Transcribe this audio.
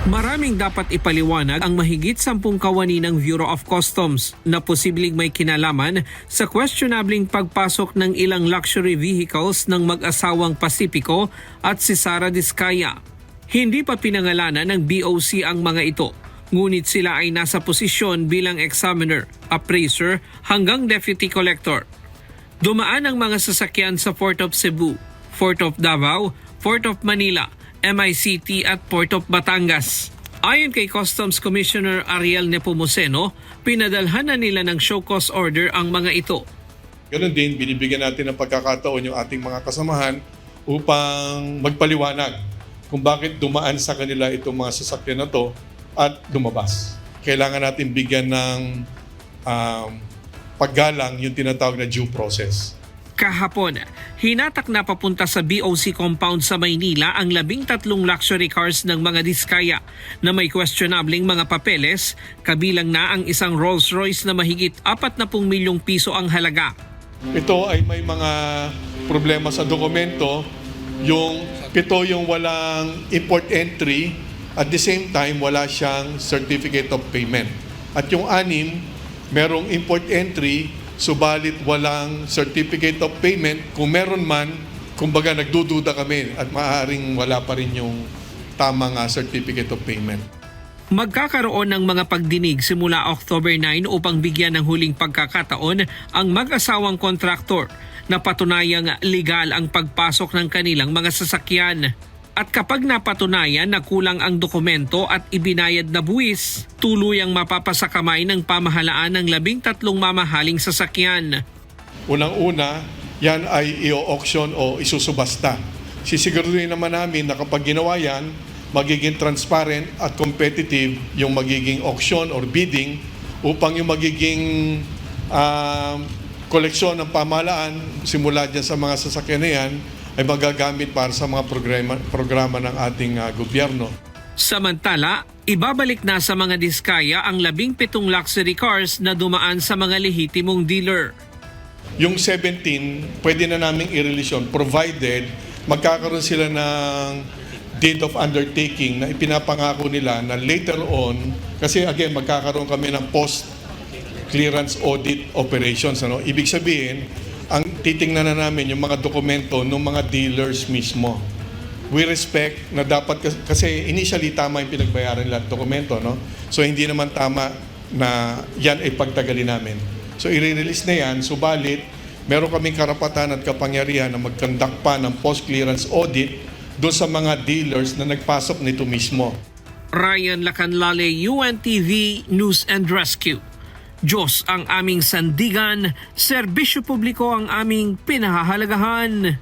Maraming dapat ipaliwanag ang mahigit 10 kawani ng Bureau of Customs na posibleng may kinalaman sa questionabling pagpasok ng ilang luxury vehicles ng mag-asawang Pacifico at si Sara Diskaya. Hindi pa pinangalanan ng BOC ang mga ito, ngunit sila ay nasa posisyon bilang examiner, appraiser hanggang deputy collector. Dumaan ang mga sasakyan sa Port of Cebu, Port of Davao, Port of Manila, MICT at Port of Batangas. Ayon kay Customs Commissioner Ariel Nepomuceno, pinadalhan na nila ng show cause order ang mga ito. Ganon din, binibigyan natin ng pagkakataon yung ating mga kasamahan upang magpaliwanag kung bakit dumaan sa kanila itong mga sasakyan na to at lumabas. Kailangan natin bigyan ng paggalang yung tinatawag na due process. Kahapon, hinatak na papunta sa BOC compound sa Maynila ang 13 luxury cars ng mga Diskaya na may questionabling mga papeles, kabilang na ang isang Rolls Royce na mahigit 40 milyong piso ang halaga. Ito ay may mga problema sa dokumento. Yung 7 yung walang import entry, at the same time wala siyang certificate of payment. At yung 6, merong import entry, subalit walang certificate of payment. Kung meron man, kumbaga nagdududa kami at maaaring wala pa rin yung tamang certificate of payment. Magkakaroon ng mga pagdinig simula October 9 upang bigyan ng huling pagkakataon ang mag-asawang kontraktor na patunayang legal ang pagpasok ng kanilang mga sasakyan. At kapag napatunayan na kulang ang dokumento at ibinayad na buwis, tuluyang mapapasakamay ng pamahalaan ng 13 mamahaling sasakyan. Unang-una, yan ay i-auction o isusubasta. Sisiguraduhin naman namin na kapag ginawa yan, magiging transparent at competitive yung magiging auction or bidding upang yung magiging koleksyon ng pamahalaan simula dyan sa mga sasakyan na yan ay magagamit para sa mga programa ng ating gobyerno. Samantala, ibabalik na sa mga Diskaya ang 17 luxury cars na dumaan sa mga lehitimong dealer. Yung 17, pwede na naming i-release yun provided magkakaroon sila ng date of undertaking na ipinapangako nila na later on, kasi again, magkakaroon kami ng post-clearance audit operations. Ibig sabihin, ang titingnan na namin yung mga dokumento ng mga dealers mismo. We respect na dapat, kasi initially tama yung pinagbayaran nila at dokumento, no? So hindi naman tama na yan ay pagtagalin namin. So i-release na yan, subalit meron kaming karapatan at kapangyarihan na mag-conduct pa ng post-clearance audit doon sa mga dealers na nagpasok nito mismo. Ryan Lacanlale, UNTV News and Rescue. Diyos ang aming sandigan, serbisyo publiko ang aming pinahahalagahan.